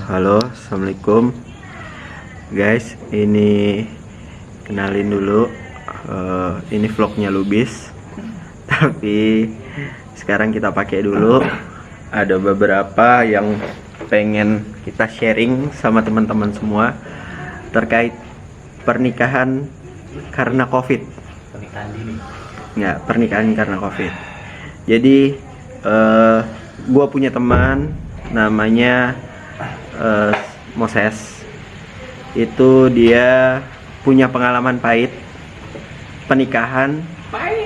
Halo, assalamualaikum guys. Ini kenalin dulu, ini vlognya Lubis. Tapi sekarang kita pakai dulu. Ada beberapa yang pengen kita sharing sama teman-teman semua terkait pernikahan karena COVID. Pernikahan dini. Nggak, pernikahan karena COVID. Jadi gue punya teman namanya Moses. Itu dia punya pengalaman pahit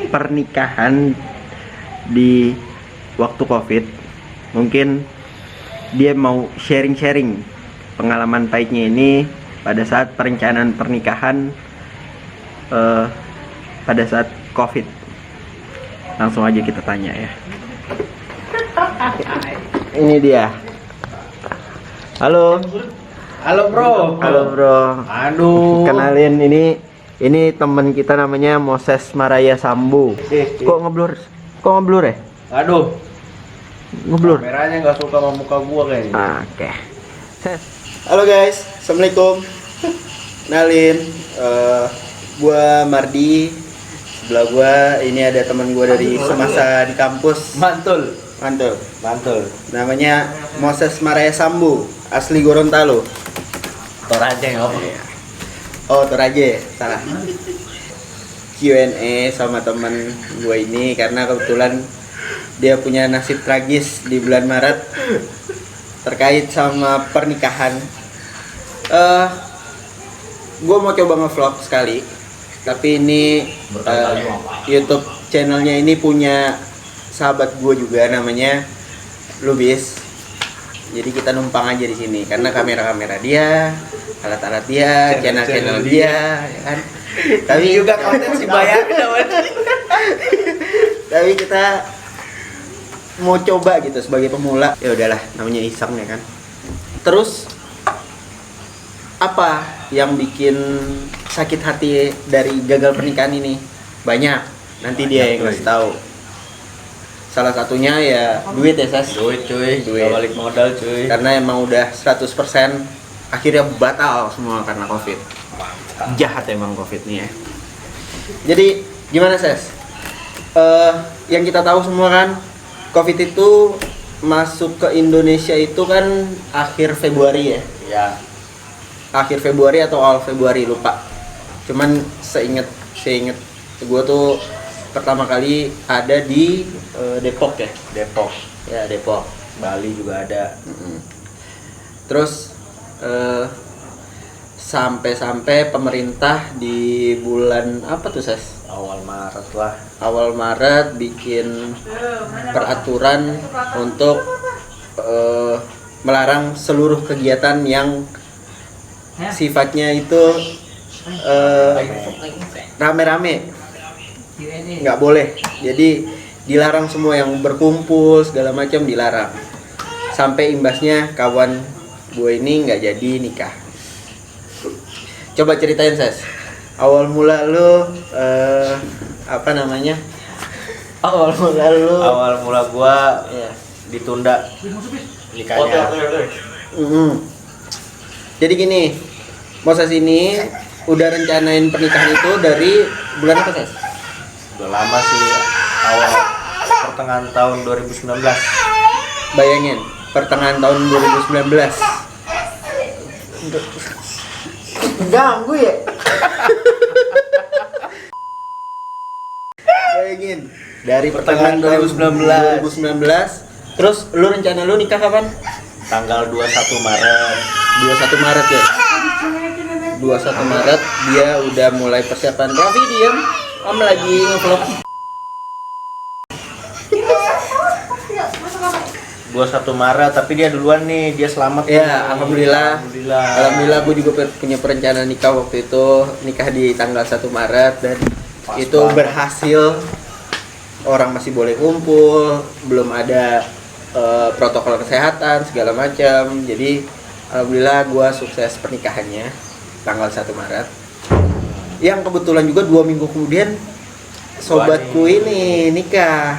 pernikahan di waktu COVID. Mungkin dia mau sharing-sharing pengalaman pahitnya ini pada saat perencanaan pernikahan pada saat COVID. Langsung aja kita tanya ya. Ini dia. Halo. Halo bro. Halo bro. Aduh. Kenalin, ini teman kita namanya Moses Maraya Sambu. Kok ngeblur ya? Aduh. Ngeblur. Kameranya nggak suka sama muka gua kayaknya. Oke. Halo guys, assalamualaikum. Kenalin, gua Mardi. Sebelah gua ini ada teman gua dari semasa di kampus. Mantul. Namanya Moses Maraya Sambu, asli Gorontalo. Toraja ya. Oh, Toraja, salah. Q&A sama teman gue ini karena kebetulan dia punya nasib tragis di bulan Maret terkait sama pernikahan. Gue mau coba nge-vlog sekali, tapi ini YouTube channelnya ini punya sahabat gue juga namanya Lubis. Jadi kita numpang aja di sini karena kamera dia, alat-alat dia, channel dia, ya kan. Tapi juga konten sih bayar. Tapi kita mau coba gitu sebagai pemula. Ya udahlah, namanya iseng ya kan. Terus apa yang bikin sakit hati dari gagal pernikahan ini? Banyak. Nanti dia yang ngasih tahu. Salah satunya ya duit ya, Sas. Duit cuy. Gak balik modal cuy. Karena emang udah 100% akhirnya batal semua karena COVID. Jahat emang COVID nih ya. Jadi gimana, Ses? Yang kita tahu semua kan, COVID itu masuk ke Indonesia itu kan akhir Februari ya. Ya. Akhir Februari atau awal Februari, lupa. Cuman seinget gue tuh pertama kali ada di Depok ya. Depok. Bali juga ada. Terus sampai pemerintah di bulan apa tuh, Ses? Awal Maret lah. Awal Maret bikin peraturan untuk melarang seluruh kegiatan yang sifatnya itu rame-rame. Nggak boleh. Jadi dilarang semua yang berkumpul segala macam dilarang. Sampai imbasnya kawan gue ini nggak jadi nikah. Coba ceritain, Ses. Awal mula lu Awal mula gua ya. ditunda nikahnya. Jadi gini, Moses ini udah rencanain pernikahan itu dari bulan apa, Ses? Udah lama sih, awal pertengahan tahun 2019. Bayangin, pertengahan tahun 2019. Ganggu ya? Bayangin, dari pertengahan 2019. Terus lu rencana lu nikah kapan? Tanggal 21 Maret. 21 Maret ya? 21 Maret dia udah mulai persiapan. Raffi diem, Om lagi nge-vlog. 21 Maret, tapi dia duluan nih, dia selamat. Ya, alhamdulillah. Alhamdulillah gue juga punya perencanaan nikah waktu itu, nikah di tanggal 1 Maret dan itu berhasil. Orang masih boleh kumpul, belum ada protokol kesehatan segala macam. Jadi alhamdulillah gue sukses pernikahannya tanggal 1 Maret. Yang kebetulan juga 2 minggu kemudian sobatku ini nikah.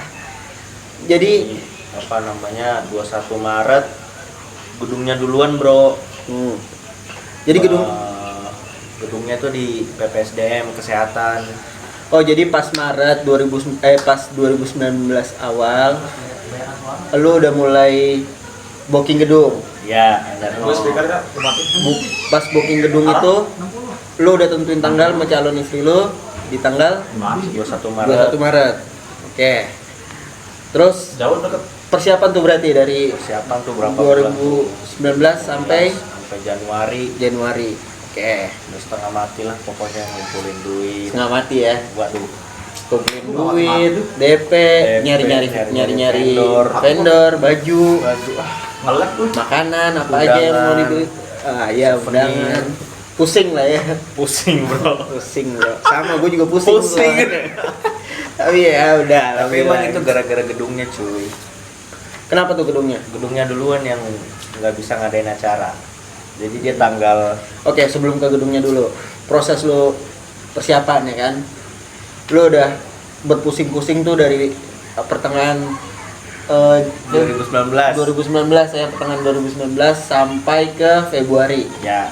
Jadi apa namanya 21 Maret gedungnya duluan bro. Jadi gedung Gedungnya tuh di PPSDM kesehatan. Oh, jadi pas Maret 2019 awal lu udah mulai booking gedung. Ya, dan Pas booking gedung itu lu udah tentuin tanggal sama calon istri lu di tanggal 21 Maret. 21 Maret. Oke. Terus Jauh deket. persiapan tuh berarti dari Persiapan tuh berapa bulan tuh? 2019 sampai Januari. Oke. Udah setengah mati lah pokoknya ngumpulin duit. Nggak mati ya. Waduh. Kumpulin duit, DP, nyari-nyari vendor. vendor, baju, Ngelek tuh. makanan apa aja yang mau dibeli. Ya undangan. Pusing lah ya. Pusing bro. Pusing bro. Sama gue juga pusing. Pusing. Tapi ya udah. Tapi emang itu gara-gara gedungnya cuy. Kenapa tuh gedungnya? Gedungnya duluan yang nggak bisa ngadain acara. Jadi dia tanggal Oke, sebelum ke gedungnya dulu. Proses lo persiapan ya kan. Lo udah berpusing-pusing tuh dari pertengahan 2019. 2019 ya, pertengahan 2019 sampai ke Februari. Ya.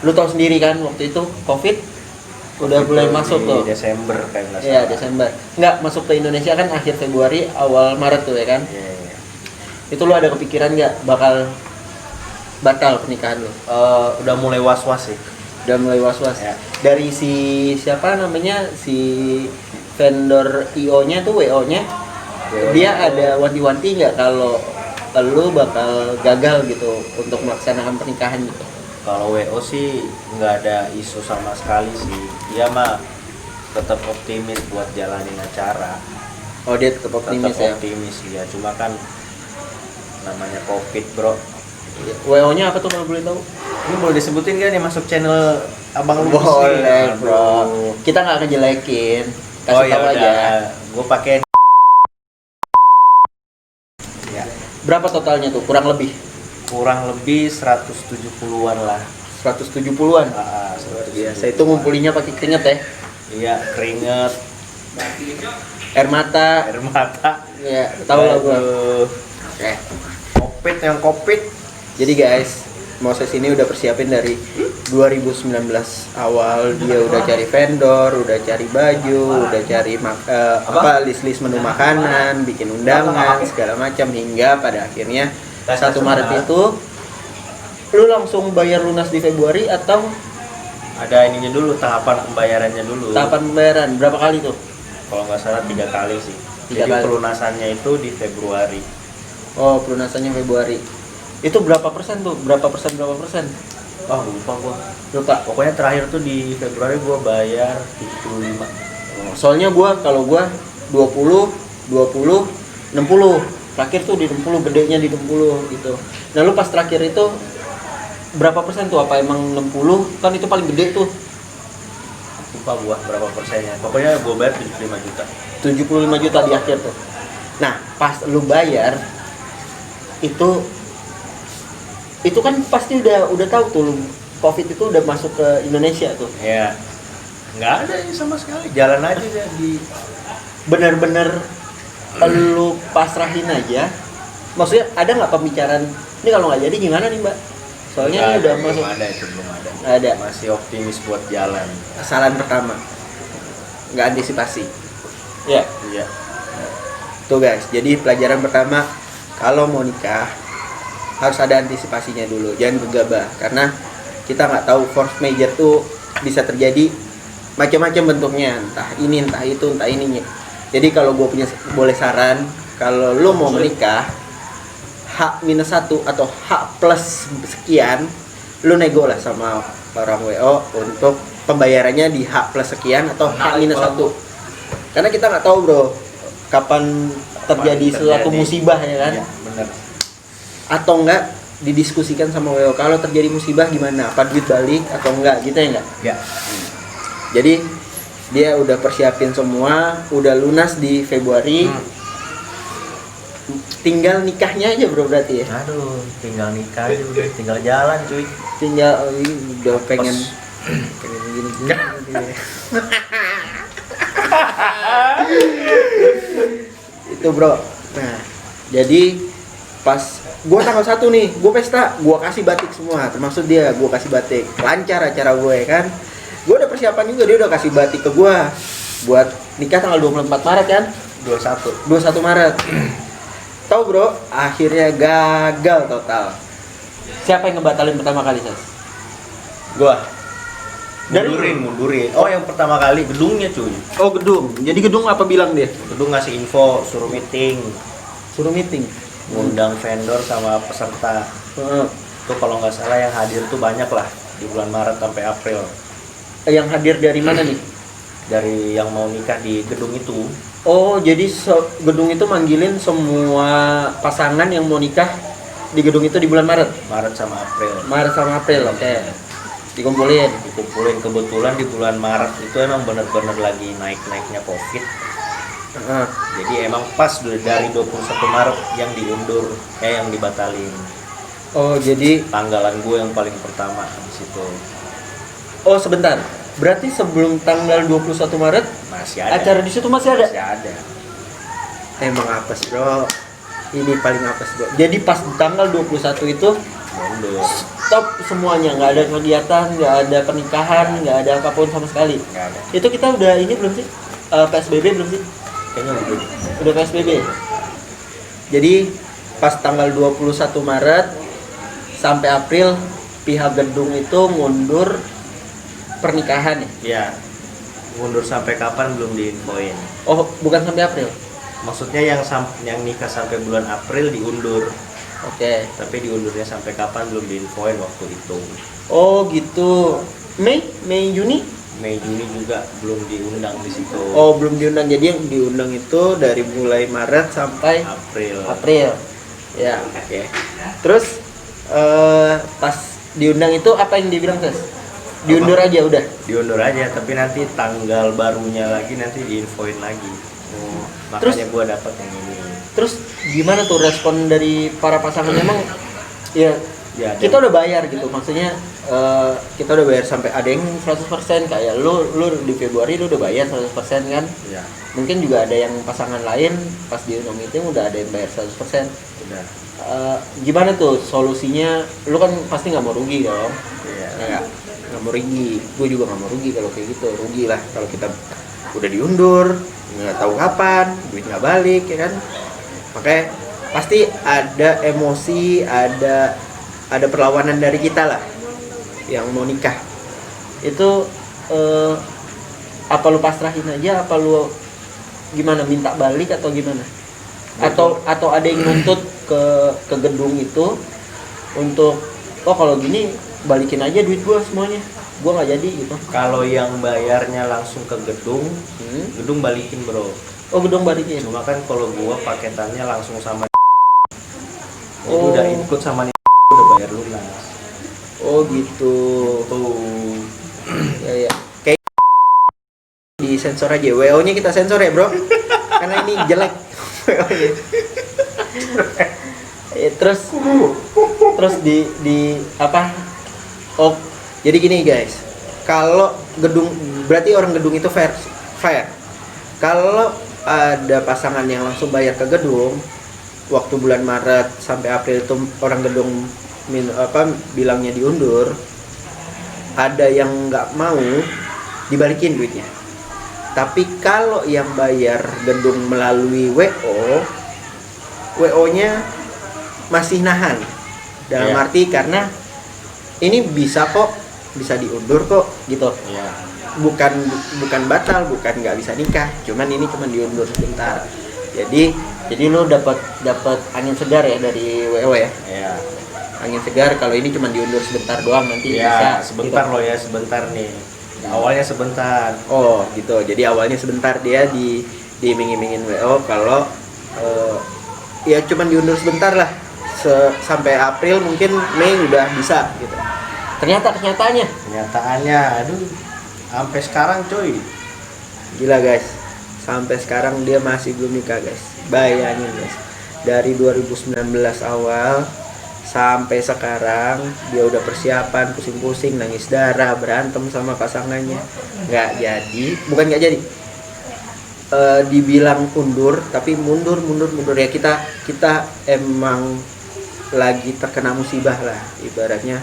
Lu tahu sendiri kan waktu itu Covid udah mulai masuk di tuh. Desember kayak nggak Iya, salah. Desember. Nggak masuk ke Indonesia kan akhir Februari, awal Maret tuh ya kan. Iya, iya. Itu lu ada kepikiran nggak bakal batal pernikahan lu? Udah mulai was-was sih. Udah mulai was-was. Ya. Dari si siapa namanya, si vendor IO-nya tuh, WO-nya, dia ada wanti-wanti nggak kalau lu bakal gagal gitu untuk melaksanakan pernikahan gitu? Kalau WO sih nggak ada isu sama sekali sih. Dia mah tetap optimis buat jalanin acara. Oh, dia tetap optimis ya. Optimis ya. Cuma kan namanya Covid bro. WO-nya apa tuh kalau boleh tahu? Ini boleh disebutin gak nih masuk channel Abang Lubis? Boleh, bro. Aduh. Kita nggak ngejelekin. Kasih Oh ya tahu aja. udah. Gue pakai. Ya. Berapa totalnya tuh? Kurang lebih Kurang lebih 170-an lah. 170-an. Ah, Biasa itu ngumpulinnya pakai keringet ya. Iya, keringet, Air mata. air mata. Ya, tahu lah gua. Aduh. Oke. Covid yang Covid. Jadi guys, Moses ini udah persiapin dari 2019 awal. Dia udah cari vendor, udah cari baju, udah cari list-list menu makanan, bikin undangan segala macam, hingga pada akhirnya 1 Maret itu lu langsung bayar lunas di Februari atau Ada ininya dulu, tahapan pembayarannya dulu. tahapan pembayaran berapa kali tuh? Kalau nggak salah 3 kali sih. 3 Jadi kali. pelunasannya itu di Februari. Oh, pelunasannya Februari. Itu berapa persen tuh? Berapa persen? Oh lupa gua. Lupa. Pokoknya terakhir tuh di Februari gua bayar 75. Soalnya kalau gua 20, 60. Terakhir tuh di 60, gedenya di 60 gitu. Nah, lu pas terakhir itu berapa persen tuh? Apa emang 60? Kan itu paling gede tuh. Lupa gua berapa persennya. Pokoknya gua bayar 75 juta. 75 juta di akhir tuh. Nah, pas lu bayar itu kan pasti udah tahu tuh lu, Covid itu udah masuk ke Indonesia tuh. Ya. Nggak ada ini sama sekali. Jalan aja ya di Bener-bener lu pasrahin aja. Maksudnya ada nggak pembicaraan ini kalau nggak jadi gimana nih, Mbak? Soalnya ini udah belum masuk. ada itu belum ada. Nggak ada. Masih optimis buat jalan. Kesalahan pertama, nggak antisipasi. Ya, Iya. tuh guys. Jadi pelajaran pertama, kalau mau nikah harus ada antisipasinya dulu. Jangan gegabah, karena kita nggak tahu force major tuh bisa terjadi macam-macam bentuknya. Entah ini, entah itu, entah ininya. Jadi kalau gue boleh saran, kalau lo mau menikah H-1 atau H plus sekian, lo nego lah sama orang WO untuk pembayarannya di H plus sekian atau H-1. Karena kita nggak tahu bro, kapan terjadi suatu musibah ya kan? Iya, bener. Atau enggak didiskusikan sama WO, kalau terjadi musibah gimana? Apa duit balik atau enggak gitu ya enggak? Ya. Jadi dia udah persiapin semua, udah lunas di Februari. Tinggal nikahnya aja bro berarti ya. Aduh, tinggal nikah aja udah, tinggal jalan cuy. Tinggal udah pengen gini. Itu bro. Nah, Jadi pas gue tanggal 1 nih, gue pesta, gue kasih batik semua, termasuk dia, gue kasih batik. Lancar acara gue kan. Gue udah persiapan juga, dia udah kasih batik ke gue buat nikah tanggal 24 Maret kan? 21 Maret. Tahu bro, akhirnya gagal total. Siapa yang ngebatalin pertama kali, Sas? Gua Dari mundurin. Oh, yang pertama kali gedungnya cuy. Oh, gedung. Jadi gedung apa bilang dia? Gedung ngasih info, suruh meeting, Suruh meeting. ngundang vendor sama peserta. Heeh. Itu kalau nggak salah yang hadir tuh banyak lah di bulan Maret sampai April. Yang hadir dari mana nih? Dari yang mau nikah di gedung itu. Oh, jadi gedung itu manggilin semua pasangan yang mau nikah di gedung itu di bulan Maret. Maret sama April. Maret sama April, oke. Dikumpulin. Dikumpulin, kebetulan di bulan Maret itu emang bener-bener lagi naik-naiknya COVID. Heeh. Jadi emang pas dari 21 Maret yang diundur, yang dibatalin. Oh, jadi Tanggalan gue yang paling pertama di situ. oh sebentar. Berarti sebelum tanggal 21 Maret Masih ada. acara di situ masih ada? Masih ada. Emang apes, Bro. Ini paling apes, Bro. Jadi pas tanggal 21 itu Mundur. stop semuanya, nggak ada kegiatan, nggak ada pernikahan, nggak ada apapun sama sekali. Nggak ada. Itu kita udah ini belum sih? PSBB belum sih? Kayaknya udah. Udah PSBB. Jadi pas tanggal 21 Maret sampai April pihak gedung itu mundur pernikahan ya? Ya. Mundur sampai kapan belum diinfoin. Oh, bukan sampai April. Maksudnya yang nikah sampai bulan April diundur. Oke. Tapi diundurnya sampai kapan belum diinfoin waktu itu. Oh, gitu. Mei, Juni? Mei Juni juga belum diundang di situ. Oh, belum diundang. Jadi yang diundang itu dari mulai Maret sampai April. April. Ya, Oke. terus pas diundang itu apa yang dibilang, Tes? Diundur aja udah. Diundur aja, tapi nanti tanggal barunya lagi nanti diinfoin lagi. Makanya gue dapet yang ini. Terus gimana tuh respon dari para pasangan? Emang ya Ya, kita udah bayar gitu, maksudnya kita udah bayar sampai ada yang 100%, kayak lu di Februari lu udah bayar 100% kan? ya, Mungkin juga ada yang pasangan lain pas diundang meeting udah ada yang bayar 100%. udah. Gimana tuh solusinya? Lu kan pasti nggak mau rugi dong. Iya. Nggak mau rugi, gue juga nggak mau rugi kalau kayak gitu. Rugi lah kalau kita udah diundur, nggak tahu kapan, duit nggak balik ya kan. Makanya pasti ada emosi, ada perlawanan dari kita lah yang mau nikah. Itu apa lu pasrahin aja, apa lu gimana, minta balik atau gimana? Atau ada yang nuntut ke gedung itu untuk kalau gini balikin aja duit gua semuanya, gua nggak jadi gitu. Kalau yang bayarnya langsung ke gedung, gedung balikin bro. Oh, gedung balikin. Cuma kan kalau gua paketannya langsung sama jadi Oh. udah ikut sama udah bayar lunas. Oh gitu. Tuh. Ya. Kayak di sensor aja. WO-nya kita sensor ya, Bro. Karena ini jelek. WO-nya. Terus di apa? Oh, jadi gini guys. Kalau gedung, berarti orang gedung itu fair. Kalau ada pasangan yang langsung bayar ke gedung waktu bulan Maret sampai April itu orang gedung bilangnya diundur, ada yang nggak mau dibalikin duitnya. Tapi kalau yang bayar gedung melalui WO-nya masih nahan. Dalam Iya. arti karena ini bisa diundur kok gitu. Iya. Bukan batal, bukan nggak bisa nikah, cuman ini cuma diundur sebentar. Jadi lu dapat angin segar ya dari WO ya. Iya. Angin segar kalau ini cuma diundur sebentar doang, nanti bisa Ya, sebentar gitu. loh ya, sebentar nih. Awalnya sebentar. Oh gitu, jadi awalnya sebentar dia diiming-imingin WO kalau ya cuman diundur sebentar lah, sampai April mungkin Mei udah bisa gitu. Kenyataannya Kenyataannya, aduh, sampai sekarang coy. gila guys, sampai sekarang dia masih belum nikah guys. Bayangin guys, dari 2019 awal sampai sekarang dia udah persiapan, pusing-pusing, nangis darah, berantem sama pasangannya, nggak jadi, dibilang undur tapi mundur ya, kita emang lagi terkena musibah lah, ibaratnya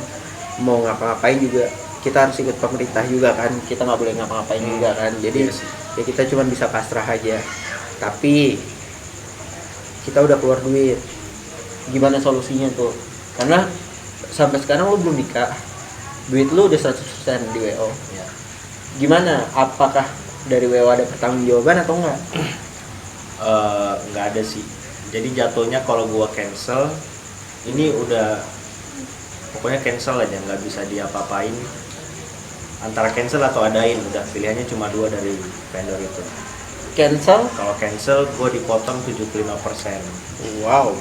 mau ngapa-ngapain juga kita harus ikut pemerintah juga kan, kita nggak boleh ngapa-ngapain juga kan, jadi ya kita cuma bisa pasrah aja. Tapi kita udah keluar duit, gimana solusinya tuh? Karena sampai sekarang lu belum nikah, duit lu udah 100% di WO ya. Gimana, apakah dari WO ada pertanggungjawaban atau enggak? Nggak ada sih, jadi jatuhnya kalau gua cancel ini udah pokoknya cancel aja, nggak bisa diapa-apain, antara cancel atau adain, udah pilihannya cuma dua dari vendor itu. Cancel? Kalau cancel gue dipotong 75%. Wow,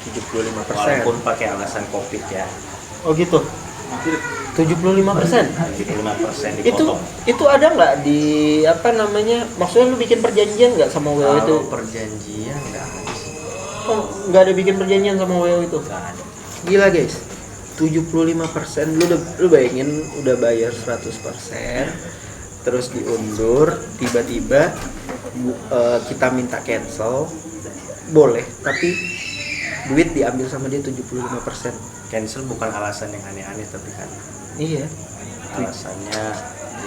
75%. Walaupun pakai alasan covid ya. Oh gitu, 75%? 75% dipotong. Itu ada nggak di apa namanya, maksudnya lu bikin perjanjian nggak sama WO itu? Kalau perjanjian nggak ada sih. Oh, nggak ada bikin perjanjian sama WO itu? Nggak ada. Gila guys, 75%, lu bayangin udah bayar 100%, terus diundur, tiba-tiba kita minta cancel, boleh, tapi duit diambil sama dia 75%. Cancel bukan alasan yang aneh-aneh, tapi kan Iya, alasannya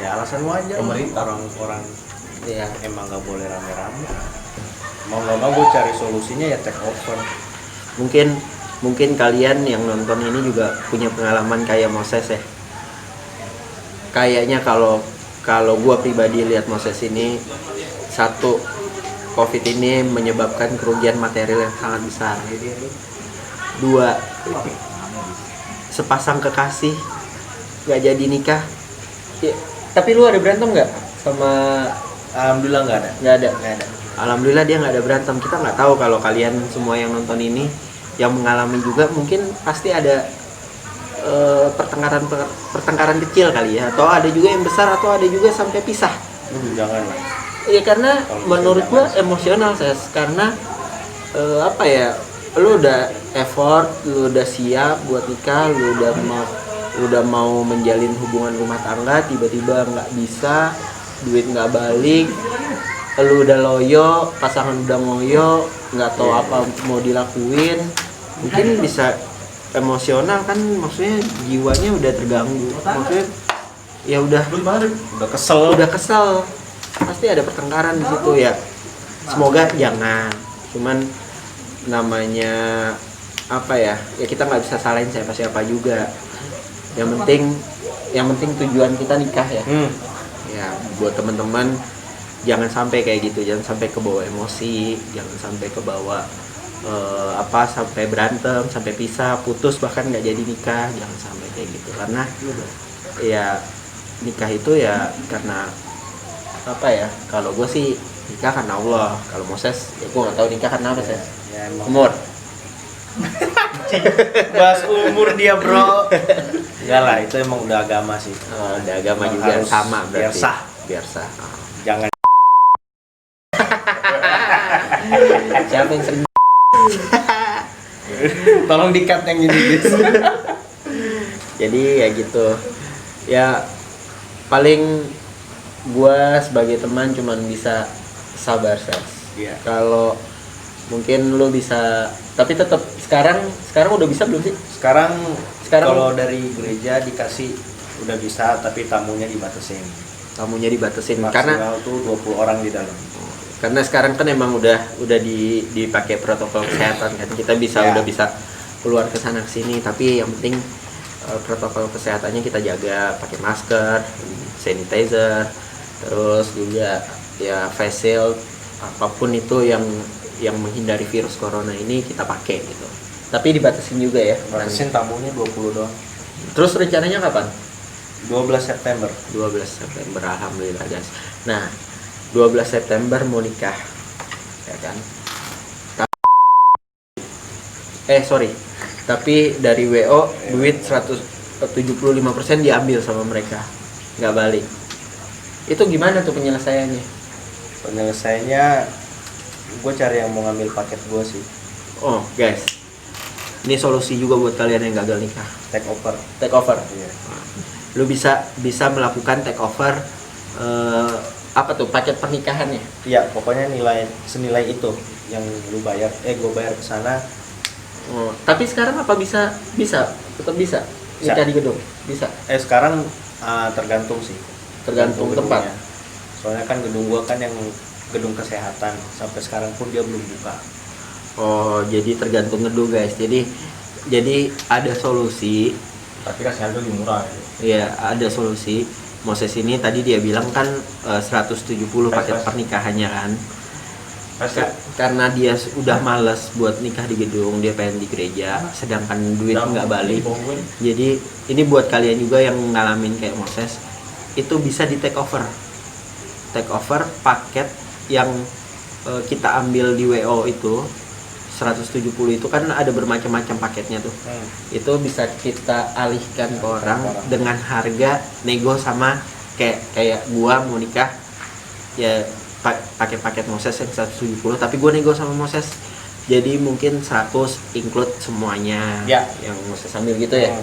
ya alasan wajar, orang-orang ya emang nggak boleh rame-rame. Mau nggak mau gue cari solusinya ya take over. Mungkin kalian yang nonton ini juga punya pengalaman kayak Moses ya. Kayaknya kalau gua pribadi lihat Moses ini, satu, COVID ini menyebabkan kerugian material yang sangat besar. Dua, sepasang kekasih nggak jadi nikah. Ya, tapi lu ada berantem nggak sama? Alhamdulillah nggak ada. Alhamdulillah dia nggak ada berantem. Kita nggak tahu kalau kalian semua yang nonton ini yang mengalami juga mungkin pasti ada pertengkaran kecil kali ya, atau ada juga yang besar, atau ada juga sampai pisah. Jangan lah. Iya, karena Kalo menurut gua emosional karena apa ya, lu udah effort, lu udah siap buat nikah, lu udah mau menjalin hubungan rumah tangga, tiba-tiba nggak bisa, duit nggak balik, lu udah loyo, pasangan udah ngoyo, nggak tahu apa mau dilakuin, mungkin bisa emosional kan, maksudnya jiwanya udah terganggu, maksudnya ya udah kesel, pasti ada pertengkaran di situ ya. Semoga jangan, cuman namanya apa ya, kita nggak bisa salahin siapa juga. Yang penting tujuan kita nikah ya. Ya buat teman-teman, jangan sampai kayak gitu, jangan sampai kebawa emosi, jangan sampai kebawa sampai berantem, sampai pisah, putus, bahkan nggak jadi nikah, jangan sampai kayak gitu. Karena ya nikah itu ya karena apa ya, kalau gue sih nikah karena Allah. Kalau Moses ya gue nggak tahu nikah karena apa sih. Ya, Umur. Bahas umur dia bro. Enggak lah, itu emang udah agama sih. Udah agama Emang juga harus sama berarti. biar sah. Oh. Jangan. Siapa yang sering Tolong di-cut yang ini guys. Jadi ya gitu ya, paling gua sebagai teman cuman bisa sabar Iya. Kalau mungkin lu bisa, tapi tetap sekarang udah bisa belum sih? Sekarang kalau Sekarang- dari gereja dikasih udah bisa, tapi tamunya dibatasin. Tamunya dibatasin Maksimal karena tuh 20 orang di dalam. sekarang kan emang udah dipakai protokol kesehatan kan, kita Ya. udah bisa keluar ke sana kesini, tapi yang penting protokol kesehatannya kita jaga, pakai masker, sanitizer, terus juga ya face shield, apapun itu yang menghindari virus corona ini kita pakai gitu. Tapi dibatasin juga ya. Batasin tamunya 20 doang. Terus rencananya kapan? 12 September. 12 September, alhamdulillah guys. Nah, 12 September mau nikah, ya kan? Tapi dari WO duit 175% diambil sama mereka, nggak balik. Itu gimana tuh penyelesaiannya? Penyelesaiannya gue cari yang mau ngambil paket gue sih. Oh guys, ini solusi juga buat kalian yang gagal nikah. Take over. Take over. Iya. Lu bisa melakukan take over apa tuh paket pernikahannya? Iya, pokoknya nilai senilai itu yang lu bayar, gue bayar ke sana. Oh, tapi sekarang apa bisa tetap bisa nikah di gedung? Bisa. Sekarang tergantung sih. Tergantung tempat. gedungnya. Soalnya kan gedung gua kan yang gedung kesehatan, sampai sekarang pun dia belum buka. Oh, jadi tergantung gedung guys. Jadi ada solusi. Tapi kasihan lebih murah. Iya, ada solusi. Moses ini tadi dia bilang kan 170 paket pernikahannya kan. Karena dia udah males buat nikah di gedung, dia pengen di gereja, sedangkan duit nggak balik. Jadi ini buat kalian juga yang ngalamin kayak Moses, itu bisa di take over paket yang kita ambil di WO itu 170 itu kan ada bermacam-macam paketnya tuh. Itu bisa kita alihkan ke orang dengan harga nego sama kayak gua mau nikah ya pakai paket Moses yang 170, tapi gua nego sama Moses jadi mungkin 100 include semuanya ya, yang Moses ambil gitu ya.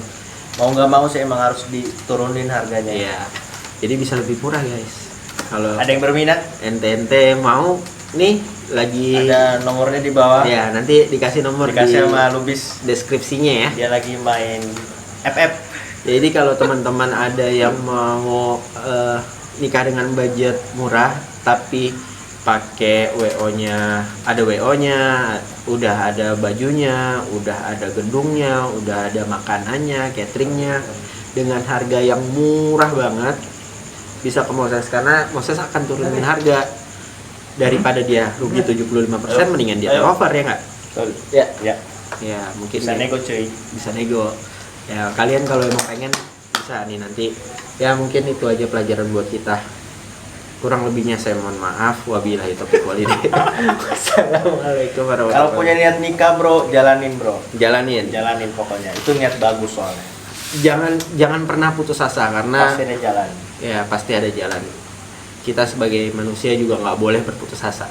Mau nggak mau sih emang harus diturunin harganya. Iya, jadi bisa lebih murah guys. Kalau ada yang berminat, ente mau nih, lagi ada nomornya di bawah ya, nanti dikasih nomor dikasih di sama Lubis deskripsinya ya. Dia lagi main FF. Jadi kalau teman-teman ada yang mau nikah dengan budget murah tapi pakai WO-nya, ada WO-nya, udah ada bajunya, udah ada gedungnya, udah ada makanannya, cateringnya dengan harga yang murah banget, bisa ke Moses karena Moses akan turunin harga. Daripada dia rugi 75%, mendingan dia cover ya nggak? Ya, ya. Ya mungkin Bisa nego cuy. Bisa nego. Ya kalian kalau emang pengen bisa nih nanti. Ya mungkin itu aja pelajaran buat kita. Kurang lebihnya saya mohon maaf. Wabillahi taufiq wal hidayah. Wassalamualaikum warahmatullahi wabarakatuh. Kalau punya niat nikah bro, jalanin bro. Jalanin Pokoknya. Itu niat bagus soalnya. Jangan pernah putus asa karena pasti ada jalan. Ya pasti ada jalan. Kita sebagai manusia juga nggak boleh berputus asa.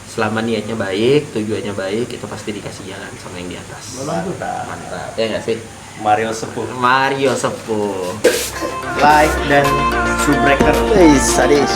Selama niatnya baik, tujuannya baik, itu pasti dikasih jalan sama yang di atas. Mantap. Ya nggak sih? Mario Sepuh. Sepuh. Like dan subscribe. Sadis.